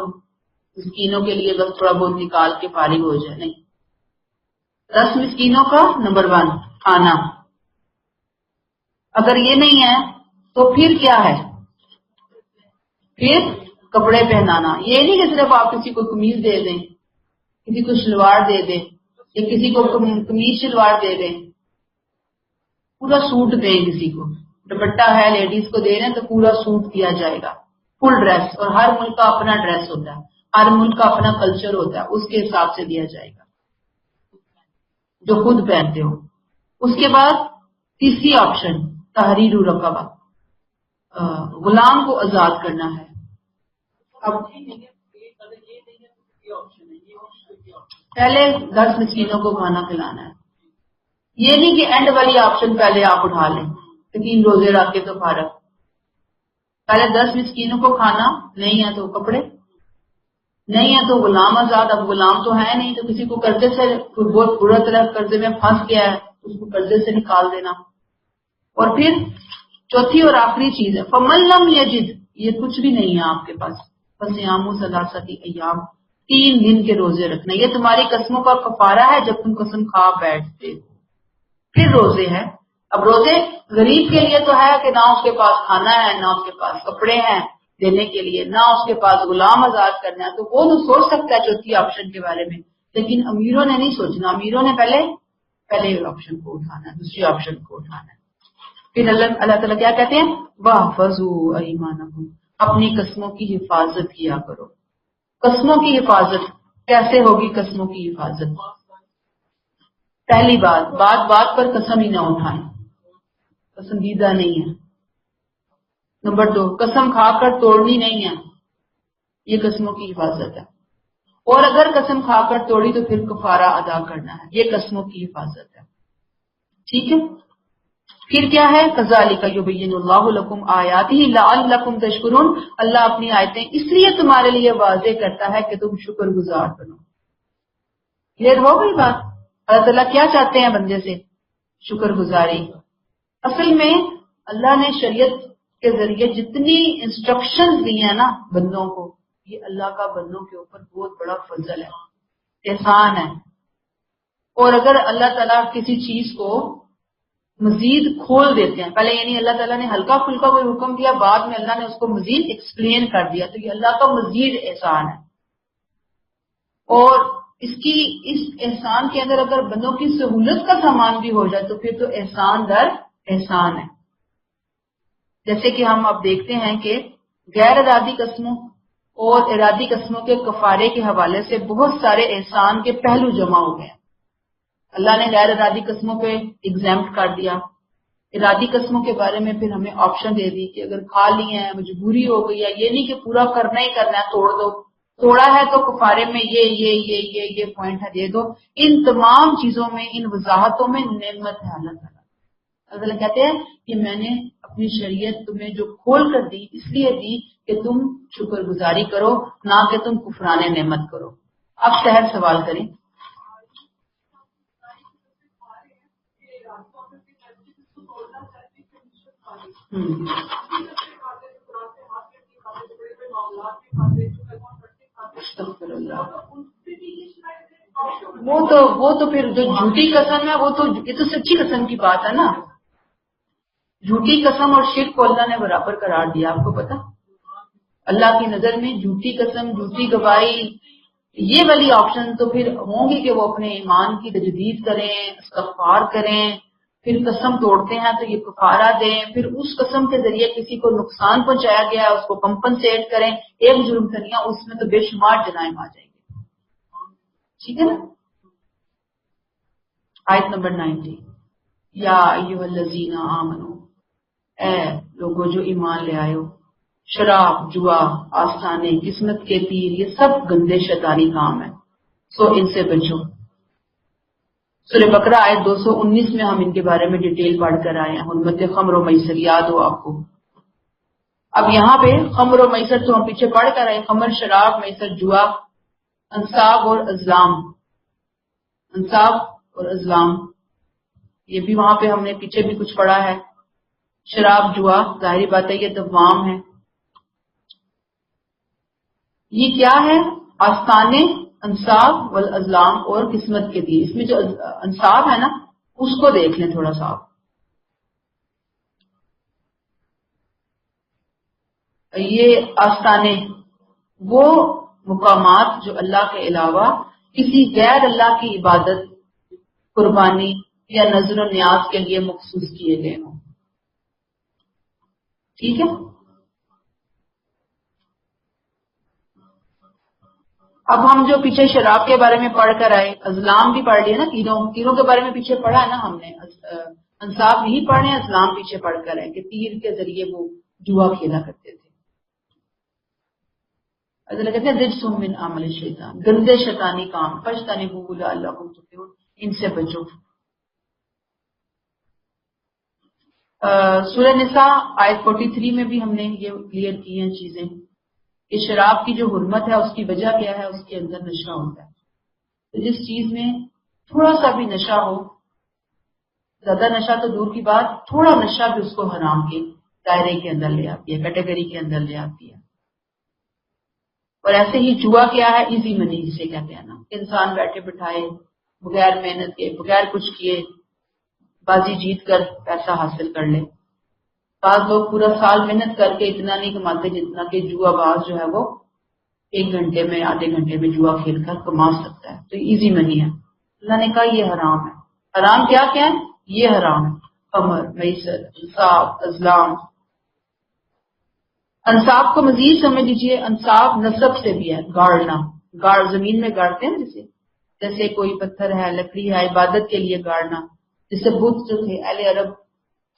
مسکینوں کے لیے بس تھوڑا بہت نکال کے فارغ ہو جائے، نہیں۔ 10 مسکینوں کا نمبر 1 کھانا۔ اگر یہ نہیں ہے تو پھر کیا ہے؟ پھر کپڑے پہنانا۔ یہ نہیں کہ صرف آپ کسی کو قمیض دے دیں، کسی کو شلوار دے دیں یا کسی کو قمیض شلوار دے دیں، پورا سوٹ دیں کسی کو۔ دوپٹہ ہے لیڈیز کو دے رہے ہیں تو پورا سوٹ دیا جائے گا، فل ڈریس۔ اور ہر ملک کا اپنا ڈریس ہوتا ہے، ہر ملک کا اپنا کلچر ہوتا ہے، اس کے حساب سے دیا جائے گا جو خود پہنتے ہو۔ اس کے بعد تیسری آپشن تحریر رقبہ، غلام کو آزاد کرنا ہے۔ اب پہلے 10 مسکینوں کو کھانا کھلانا ہے، یہ نہیں کہ اینڈ والی آپشن پہلے آپ اٹھا لیں کہ 3 روزے رکھ کے تو فارغ۔ پہلے 10 مسکینوں کو کھانا، نہیں ہے تو کپڑے، نہیں ہے تو غلام آزاد۔ اب غلام تو ہے نہیں تو کسی کو قرضے سے، بہت برا طرح قرضے میں پھنس گیا ہے، اس کو قرضے سے نکال دینا۔ اور پھر چوتھی اور آخری چیز ہے فَمَن لَّمْ يَجِدْ، یہ کچھ بھی نہیں ہے آپ کے پاس، فَصِيَامُ ثَلَاثَةِ أَيَّامٍ، 3 دن کے روزے رکھنا۔ یہ تمہاری قسموں کا کفارہ ہے جب تم قسم کھا بیٹھتے ہو۔ پھر روزے ہیں۔ اب روزے غریب کے لیے تو ہے کہ نہ اس کے پاس کھانا ہے، نہ اس کے پاس کپڑے ہیں دینے کے لیے، نہ اس کے پاس غلام آزاد کرنا ہے، تو وہ تو سوچ سکتا ہے چوتھی آپشن کے بارے میں، لیکن امیروں نے نہیں سوچنا۔ امیروں نے پہلے آپشن کو اٹھانا ہے، دوسری آپشن کو اٹھانا ہے۔ پھر اللہ تعالیٰ کیا کہتے ہیں؟ وَاحْفَظُوا أَيْمَانَكُمْ، اپنی قسموں کی حفاظت کیا کرو۔ قسموں کی حفاظت کیسے ہوگی؟ قسموں کی حفاظت، پہلی بات پر قسم ہی نہ اٹھائیں، پسندیدہ نہیں ہے۔ نمبر 2 قسم کھا کر توڑنی نہیں ہے، یہ قسموں کی حفاظت ہے۔ اور اگر قسم کھا کر توڑی تو پھر کفارہ ادا کرنا ہے، یہ قسموں کی حفاظت ہے۔ ٹھیک ہے؟ پھر کیا ہے؟ کذالک یبین اللہ لکم آیاتہ لعلکم تشکرون، اللہ اپنی آیتیں اس لیے تمہارے لیے واضح کرتا ہے کہ تم شکر گزار بنو۔ کلیئر ہو گئی بات؟ اللہ تعالیٰ کیا چاہتے ہیں بندے سے؟ شکر گزاری۔ اصل میں اللہ نے شریعت کے ذریعے جتنی انسٹرکشن دی ہیں نا بندوں کو، یہ اللہ کا بندوں کے اوپر بہت بڑا فضل ہے، احسان ہے۔ اور اگر اللہ تعالیٰ کسی چیز کو مزید کھول دیتے ہیں، پہلے یعنی اللہ تعالیٰ نے ہلکا پھلکا کوئی حکم دیا، بعد میں اللہ نے اس کو مزید ایکسپلین کر دیا، تو یہ اللہ کا مزید احسان ہے۔ اور اس احسان کے اندر اگر بندوں کی سہولت کا سامان بھی ہو جائے تو پھر تو احسان در احسان ہے۔ جیسے کہ ہم اب دیکھتے ہیں کہ غیر ارادی قسموں اور ارادی قسموں کے کفارے کے حوالے سے بہت سارے احسان کے پہلو جمع ہو گئے ہیں۔ اللہ نے غیر ارادی قسموں پہ ایگزامپٹ کر دیا. ارادی قسموں کے بارے میں پھر ہمیں آپشن دے دی کہ اگر کھا لی ہیں مجبوری ہو گئی ہے، یہ نہیں کہ پورا کرنا ہی کرنا ہے، توڑ دو. توڑا ہے تو کفارے میں یہ پوائنٹ ہے دے دو. ان تمام چیزوں میں، ان وضاحتوں میں نعمت ہے اللہ تعالیٰ. اللہ تعالیٰ کہتے ہیں کہ میں نے اپنی شریعت تمہیں جو کھول کر دی اس لیے دی کہ تم شکر گزاری کرو، نہ کہ تم کفران نعمت کرو. اب سحر سوال کریں. استغفر اللہ. وہ تو پھر جو جھوٹی قسم ہے وہ تو یہ تو سچی قسم کی بات ہے نا. جھوٹی قسم اور شرک کو اللہ نے برابر قرار دیا. آپ کو پتا اللہ کی نظر میں جھوٹی قسم، جھوٹی گواہی، یہ والی آپشن تو پھر ہوں گی کہ وہ اپنے ایمان کی تجدید کریں، استغفار کریں، پھر قسم توڑتے ہیں تو یہ کفارہ دیں، پھر اس قسم کے ذریعے کسی کو نقصان پہنچایا گیا ہے اس کو کمپنسیٹ کریں. ایک جرم کرنیا اس میں تو بے شمار جرائم آ جائیں گے. ٹھیک ہے نا. آیت نمبر 90. یا ایھا الذین آمنو، اے لوگوں جو ایمان لے آئے ہو، شراب، جوا، آستانے، قسمت کے تیر، یہ سب گندے شیطانی کام ہیں، سو ان سے بچو. سورہ بقرہ آیت 219 میں ہم ان کے بارے میں ڈیٹیل پڑھ کر آئے ہیں. حرمت خمر و میسر یاد ہو آپ کو. اب یہاں پہ خمر و میسر تو ہم پیچھے پڑھ کر آئے. خمر، شراب، میسر، جوا، انصاب اور ازلام. انصاب اور ازلام یہ بھی وہاں پہ ہم نے پیچھے بھی کچھ پڑھا ہے. شراب، جوا، ظاہری بات ہے یہ دوام ہے. یہ کیا ہے؟ آستانے، انصاب والازلام اور قسمت کے تیر. اس میں جو انصاب ہے نا اس کو دیکھ لیں تھوڑا سا. یہ آستانے وہ مقامات جو اللہ کے علاوہ کسی غیر اللہ کی عبادت، قربانی یا نظر و نیاز کے لیے مخصوص کیے گئے ہوں. ٹھیک ہے. اب ہم جو پیچھے شراب کے بارے میں پڑھ کر آئے، ازلام بھی پڑھ لیے نا. تیروں کے بارے میں پیچھے پڑھا ہے نا ہم نے. انصاف نہیں پڑھ رہے، ازلام پیچھے پڑھ کر آئے کہ تیر کے ذریعے وہ جوا کھیلا کرتے تھے. اللہ کہتے ہیں رجس من عمل الشیطان، گندے شیطانی کام. فاجتنبوہ لعلکم تفلحون، ان سے بچو. سورہ نساء آیت 43 میں بھی ہم نے یہ کلیئر کی ہیں چیزیں کہ شراب کی جو حرمت ہے اس کی وجہ کیا ہے؟ اس کے اندر نشہ ہوتا ہے. تو جس چیز میں تھوڑا سا بھی نشہ ہو، زیادہ نشہ تو دور کی بات، تھوڑا نشہ بھی اس کو حرام کے دائرے کے اندر لے آتی ہے، کیٹیگری کے اندر لے آتی ہے. اور ایسے ہی جوا کیا ہے؟ ایزی منی جسے کہتے ہیں نا. انسان بیٹھے بٹھائے بغیر محنت کے، بغیر کچھ کیے بازی جیت کر پیسہ حاصل کر لے. بعض لوگ پورا سال محنت کر کے اتنا نہیں کماتے جتنا کہ جوا باز جو ہے وہ 1 گھنٹے میں، آدھے گھنٹے میں جوا کھیل کر کما سکتا ہے. تو ایزی منی ہے. اللہ نے کہا یہ حرام ہے. حرام کیا کیا ہے؟ یہ حرام ہے. خمر، میسر، انصاب، ازلام. انصاب کو مزید سمجھ لیجیے. انصاب نصب سے بھی ہے، گاڑنا. زمین میں گاڑتے ہیں جیسے کوئی پتھر ہے، لکڑی ہے، عبادت کے لیے گاڑنا. جسے بت جو تھے اہل عرب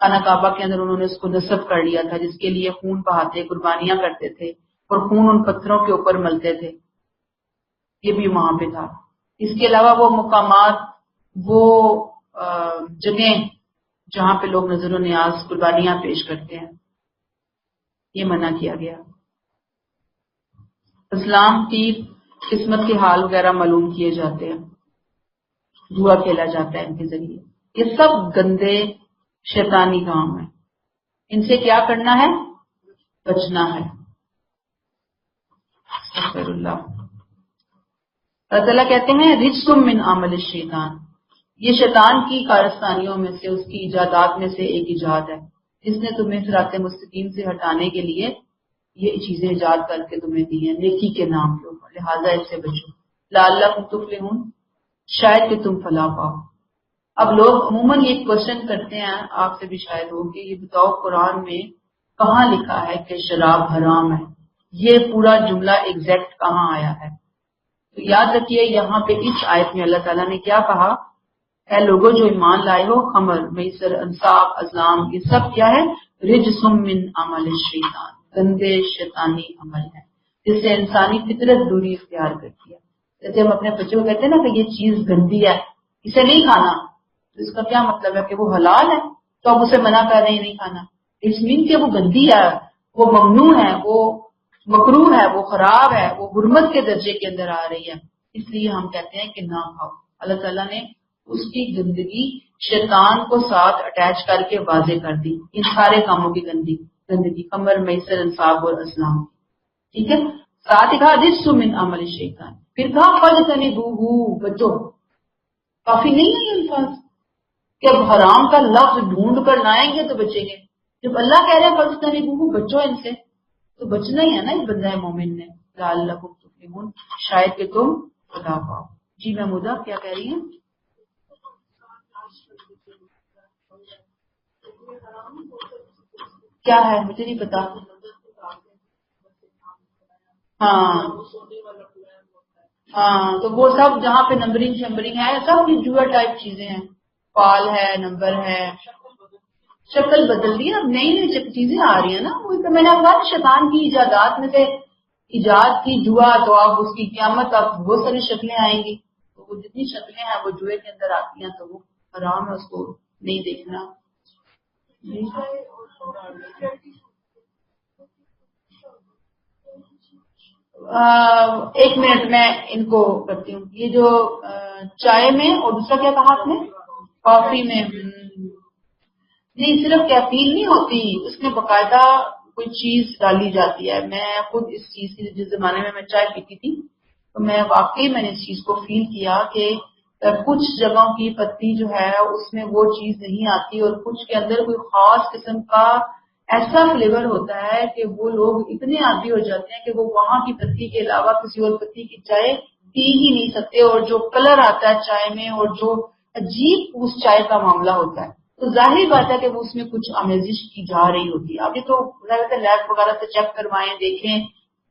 خانہ کعبہ کے اندر انہوں نے اس کو نصب کر لیا تھا، جس کے لیے خون بہاتے، قربانیاں کرتے تھے اور خون ان پتھروں کے اوپر ملتے تھے. یہ بھی وہاں پہ تھا. اس کے علاوہ وہ مقامات، وہ جگہیں جہاں پہ لوگ نظر و نیاز، قربانیاں پیش کرتے ہیں، یہ منع کیا گیا. اسلام تیر، قسمت کے حال وغیرہ معلوم کیے جاتے ہیں، جوا کھیلا جاتا ہے ان کے ذریعے. یہ سب گندے شیطانی کام ہے. ان سے کیا کرنا ہے؟ بچنا ہے. استغفر اللہ. اللہ تعالیٰ کہتے ہیں رجس من عمل الشیطان، یہ شیطان کی کارستانیوں میں سے، اس کی ایجادات میں سے ایک ایجاد ہے جس نے تمہیں صراط مستقیم سے ہٹانے کے لیے یہ چیزیں ایجاد کر کے تمہیں دی ہیں نیکی کے نام کے اوپر. لہٰذا اس سے بچو. لعلکم تفلحون، شاید کہ تم فلاح پاؤ. اب لوگ عموماً یہ کوشچن کرتے ہیں، آپ سے بھی شاید ہو، کہ یہ بتاؤ قرآن میں کہاں لکھا ہے کہ شراب حرام ہے؟ یہ پورا جملہ ایگزیکٹ کہاں آیا ہے؟ تو یاد رکھیے یہاں پہ اس آیت میں اللہ تعالیٰ نے کیا کہا؟ اے لوگوں جو ایمان لائے ہو، خمر، میسر، انصاب، ازلام، یہ سب کیا ہے؟ رجسم من عمل الشیطان، گندے شیطانی عمل ہے جس سے انسانی فطرت دوری اختیار کرتی ہے. جیسے ہم اپنے بچوں کو کہتے ہیں نا کہ یہ چیز گندی ہے، اسے نہیں کھانا، تو اس کا کیا مطلب ہے کہ وہ حلال ہے تو اب اسے منع کر رہے ہیں نہیں کھانا. اس مین کہ وہ گندی ہے، وہ ممنوع ہے، وہ مکروہ ہے، وہ خراب ہے، وہ حرمت کے درجے کے اندر آ رہی ہے، اس لیے ہم کہتے ہیں کہ نہ کھاؤ. اللہ تعالیٰ نے اس کی گندگی شیطان کو ساتھ اٹیچ کر کے واضح کر دی، ان سارے کاموں کی گندگی خمر، میسر، انصاب اور اسلام. ٹھیک ہے، ساتھ ہی کہا رجس من عمل الشیطان، پھر کہا فاجتنبوہ، بچو. کافی نہیں ہے یہ الفاظ کہ اب حرام کا لفظ ڈھونڈ کر لائیں گے تو بچیں گے. جب اللہ کہہ رہے ہیں فاجتنبوہ، بچو ان سے، تو بچنا ہی ہے نا اس بندہ مومن نے. لعلکم تفلحون، شاید کہ تم خدا پاؤ. جی محمودہ کیا کہہ رہی ہیں؟ کیا ہے مجھے نہیں پتا. ہاں ہاں، تو وہ سب جہاں پہ نمبرنگ شمبرنگ ہے سب یہ جوا ٹائپ چیزیں ہیں. فال ہے، نمبر ہے، شکل بدل دی. اب نئی نئی چیزیں آ رہی ہیں نا، وہی تو میں نے کہا شیطان کی ایجادات میں سے ایجاد کی جوا، تو اب اس کی قیامت اب بہت ساری شکلیں آئیں گی. تو وہ جتنی شکلیں ہیں وہ جوئے کے اندر آتی ہیں، تو وہ حرام ہے اس کو نہیں دیکھنا. جی. ایک منٹ میں ان کو کرتی ہوں. یہ جو چائے میں اور دوسرا کیا کہا آپ نے؟ کافی میں نہیں، صرف کیفین نہیں ہوتی، اس میں باقاعدہ کوئی چیز ڈالی جاتی ہے. میں خود اس چیز کی جس زمانے میں چائے پیتی تھی تو میں واقعی میں نے اس چیز کو فیل کیا کہ کچھ جگہوں کی پتی جو ہے اس میں وہ چیز نہیں آتی، اور کچھ کے اندر کوئی خاص قسم کا ایسا فلیور ہوتا ہے کہ وہ لوگ اتنے عادی ہو جاتے ہیں کہ وہ وہاں کی پتی کے علاوہ کسی اور پتی کی چائے پی ہی نہیں سکتے. اور جو کلر آتا ہے چائے میں اور جو عجیب اس چائے کا معاملہ ہوتا ہے، تو ظاہر بات ہے کہ وہ اس میں کچھ آمیزش کی جا رہی ہوتی ہے. ابھی تو لیب وغیرہ سے چیک کروائیں، دیکھیں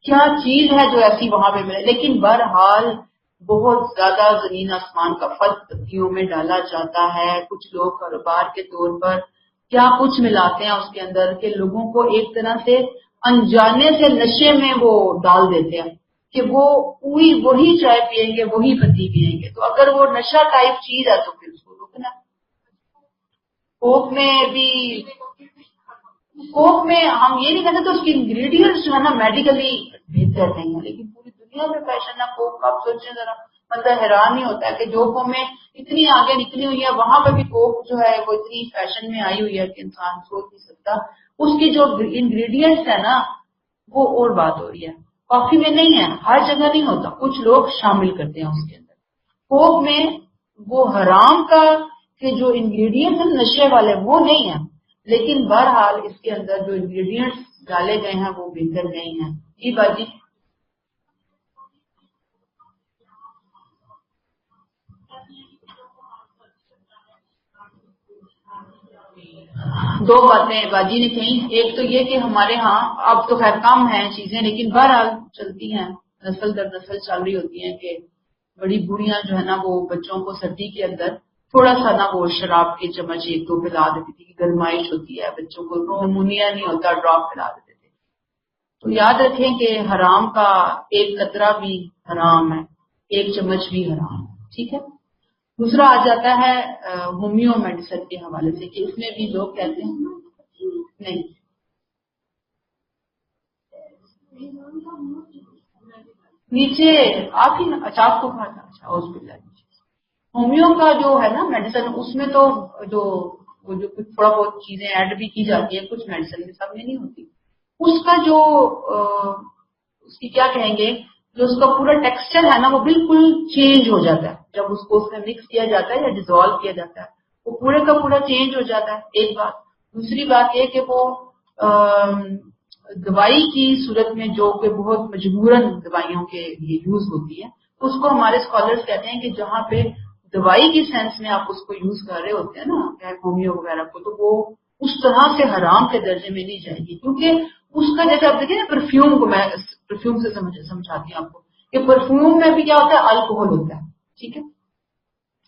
کیا چیز ہے جو ایسی وہاں پہ ملے. لیکن بہرحال بہت زیادہ زمین آسمان کا فرق پتیوں میں ڈالا جاتا ہے. کچھ لوگ کاروبار کے طور پر کیا کچھ ملاتے ہیں اس کے اندر کہ لوگوں کو ایک طرح سے انجانے سے نشے میں وہ ڈال دیتے ہیں کہ وہ پوری وہی چائے پیئیں گے، وہی پتی پیئیں گے. تو اگر وہ نشہ ٹائپ چیز ہے تو پھر اس کو روکنا. کوک میں بھی، کوک میں ہم یہ نہیں کہتے تو اس کی انگریڈینٹس جو ہے نا میڈیکلی بہتر نہیں ہے، لیکن پوری دنیا میں فیشن ہے کوک کا. آپ سوچیں ذرا، بندہ حیران نہیں ہوتا ہے کہ جو قومیں اتنی آگے نکلی ہوئی ہے وہاں پہ بھی کوک جو ہے وہ اتنی فیشن میں آئی ہوئی ہے کہ انسان سوچ نہیں سکتا. اس کی جو انگریڈینٹس ہے نا وہ اور بات ہو رہی ہے. کافی میں نہیں ہے، ہر جگہ نہیں ہوتا، کچھ لوگ شامل کرتے ہیں اس کے اندر. کوک میں وہ حرام کا کہ جو انگریڈینٹ ہیں نشے والے وہ نہیں ہیں، لیکن بہرحال اس کے اندر جو انگریڈینٹس ڈالے گئے ہیں وہ بہتر نہیں ہیں. جی باجی. دو باتیں باجی نے کہیں، ایک تو یہ کہ ہمارے ہاں اب تو خیر کم ہیں چیزیں لیکن بہرحال چلتی ہیں، نسل در نسل چل رہی ہوتی ہیں کہ بڑی بوڑھیاں جو ہے نا وہ بچوں کو سردی کے اندر تھوڑا سا نا وہ شراب کے چمچ ایک دو پلا دیتی تھی کہ گرمائش ہوتی ہے، بچوں کو نمونیا نہیں ہوتا، ڈراپ پلا دیتے تھے. تو یاد رکھیں کہ حرام کا ایک قطرہ بھی حرام ہے، ایک چمچ بھی حرام ہے. ٹھیک ہے. دوسرا آ جاتا ہے ہومیو میڈیسن کے حوالے سے کہ اس میں بھی لوگ کہتے ہیں نہیں. نیچے آپ ہی اچھا آپ کو کہا تھا. اچھا اس پہ ہومیو کا جو ہے نا میڈیسن، اس میں تو جو وہ جو کچھ تھوڑا بہت چیزیں ایڈ بھی کی جاتی ہیں کچھ میڈیسن میں، سب میں نہیں ہوتی. اس کا جو اس کی کیا کہیں گے، جو اس کا پورا ٹیکسچر ہے نا وہ بالکل چینج ہو جاتا ہے جب اس کو اس میں مکس کیا جاتا ہے یا ڈیزالو کیا جاتا ہے، وہ پورے کا پورا چینج ہو جاتا ہے. ایک بات. دوسری بات یہ کہ وہ دوائی کی صورت میں جو کہ بہت مجبوراً دوائیوں کے لیے یوز ہوتی ہے، اس کو ہمارے اسکالرس کہتے ہیں کہ جہاں پہ دوائی کی سینس میں آپ اس کو یوز کر رہے ہوتے ہیں نا ہومیو وغیرہ کو، تو وہ اس طرح سے حرام کے درجے میں نہیں جائے گی. کیونکہ اس کا جیسے آپ دیکھیں نا پرفیوم کو، میں پرفیوم سے سمجھاتی ہوں آپ کو کہ پرفیوم میں بھی کیا ہوتا ہے، الکوہول ہوتا ہے. ٹھیک ہے.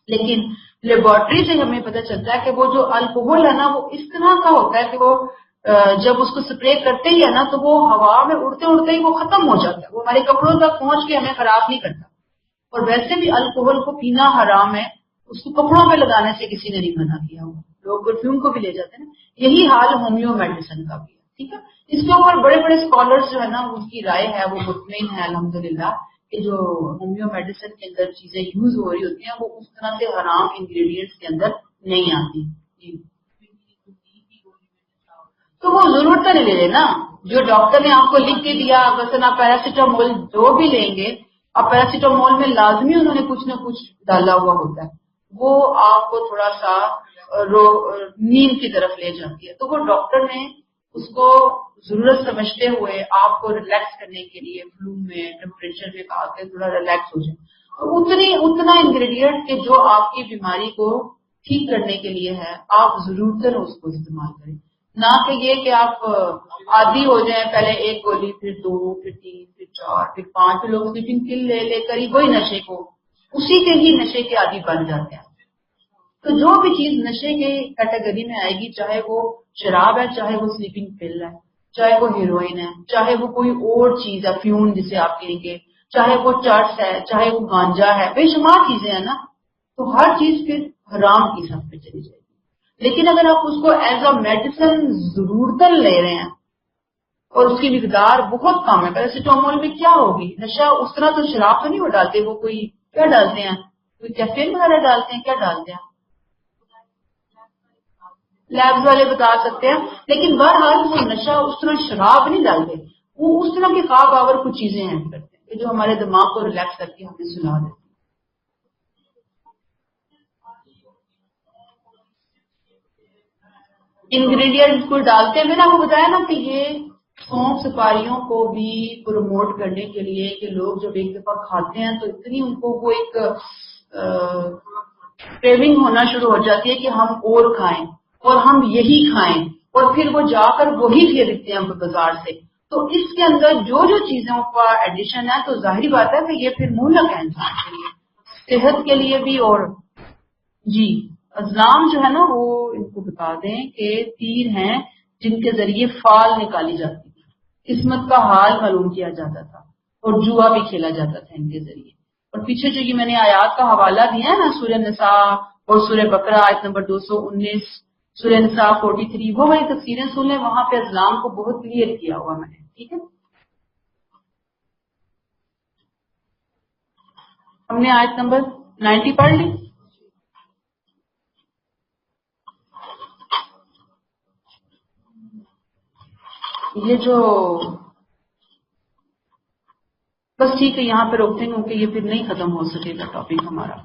لیکن لیبورٹری سے ہمیں پتہ چلتا ہے کہ وہ جو الکوہل ہے نا وہ اس طرح کا ہوتا ہے کہ وہ جب اس کو اسپرے کرتے ہی ہے نا تو وہ ہوا میں اڑتے اڑتے ہی وہ ختم ہو جاتا ہے، وہ ہمارے کپڑوں تک پہنچ کے ہمیں خراب نہیں کرتا. اور ویسے بھی الکوہل کو پینا حرام ہے، اس کو کپڑوں پہ لگانے سے کسی نے نہیں منع کیا ہوا، لوگ پرفیوم کو بھی لے جاتے ہیں نا. یہی حال ہومیو میڈیسن کا بھی ہے. ٹھیک ہے، اس کے اوپر بڑے بڑے اسکالرس جو ہے نا ان کی رائے ہے، وہ مطمئن ہے الحمدللہ کہ جو ہومیو میڈیسن کے اندر چیزیں یوز ہو رہی ہوتی ہیں وہ اس طرح سے حرام انگریڈینٹس کے اندر نہیں آتی. جی تو وہ ضرورت نہیں لے لینا، جو ڈاکٹر نے آپ کو لکھ کے دیا، مثلا آپ پیراسیٹامول جو بھی لیں گے، اب پیراسیٹامول میں لازمی انہوں نے کچھ نہ کچھ ڈالا ہوا ہوتا ہے، وہ آپ کو تھوڑا سا نیند کی طرف لے جاتی ہے. تو وہ ڈاکٹر نے اس کو ضرورت سمجھتے ہوئے آپ کو ریلیکس کرنے کے لیے فلو میں ٹیمپریچر میں کہا کہ تھوڑا ریلیکس ہو جائے، اور اتنا انگریڈینٹ کہ جو آپ کی بیماری کو ٹھیک کرنے کے لیے ہے آپ ضرورتاً اس کو استعمال کریں. نہ کہ یہ کہ آپ عادی ہو جائیں، پہلے ایک گولی پھر دو پھر تین پھر چار پھر پانچ، لوگ سلیپنگ پل لے لے کر ہی وہی نشے کو اسی کے ہی نشے کے عادی بن جاتے ہیں. تو جو بھی چیز نشے کے کیٹیگری میں آئے گی، چاہے وہ شراب ہے، چاہے وہ سلیپنگ پل ہے، چاہے وہ ہیروئن ہے، چاہے وہ کوئی اور چیز ہے فیون جسے آپ کہیں گے، چاہے وہ چرس ہے، چاہے وہ گانجا ہے، بے شمار چیزیں ہیں نا، تو ہر چیز پھر حرام کی سب پہ چلی جائے گی. لیکن اگر آپ اس کو ایز اے میڈیسن ضرورتاً لے رہے ہیں اور اس کی مقدار بہت کم ہے، پیراسیٹامول میں کیا ہوگی نشہ، اس طرح تو شراب تو نہیں وہ ڈالتے، وہ کوئی کیا ڈالتے ہیں، کوئی کیفین وغیرہ ڈالتے ہیں، کیا ڈالتے ہیں لیبز والے بتا سکتے ہیں. لیکن بہرحال وہ نشہ اس طرح شراب نہیں ڈالتے، وہ اس طرح کی خواب آور کچھ چیزیں ایڈ کرتے ہیں کہ جو ہمارے دماغ کو ریلیکس کر کے ہمیں سلا دیتے ہیں. انگریڈینٹ کو ڈالتے ہیں، میں نے آپ کو بتایا نا کہ یہ سونف سپاریوں کو بھی پروموٹ کرنے کے لیے کہ لوگ جب ایک دفعہ کھاتے ہیں تو اتنی ان کو وہ ایک کریونگ ہونا شروع ہو جاتی ہے کہ ہم اور کھائیں اور ہم یہی کھائیں، اور پھر وہ جا کر وہی خریدتے ہیں بازار سے. تو اس کے اندر جو جو چیزوں کا ایڈیشن ہے تو ظاہری بات ہے کہ یہ پھر مہلک ہے انسان کے لیے، صحت کے لیے بھی. اور جی ازلام جو ہے نا وہ ان کو بتا دیں کہ تیر ہیں جن کے ذریعے فال نکالی جاتی تھی، قسمت کا حال معلوم کیا جاتا تھا، اور جوا بھی کھیلا جاتا تھا ان کے ذریعے. اور پیچھے جو یہ میں نے آیات کا حوالہ دیا ہے نا، سورہ نساء اور سورہ بقرہ آیت نمبر 219، سورہ نساء 43، وہ ہماری تفسیریں سن لیں، وہاں پہ اسلام کو بہت کلیئر کیا ہوا میں نے. ٹھیک ہے، ہم نے آیت نمبر 90 پڑھ لی. یہ جو بس ٹھیک ہے، یہاں پہ روکتے ہیں کیونکہ یہ پھر نہیں ختم ہو سکے گا ٹاپک ہمارا.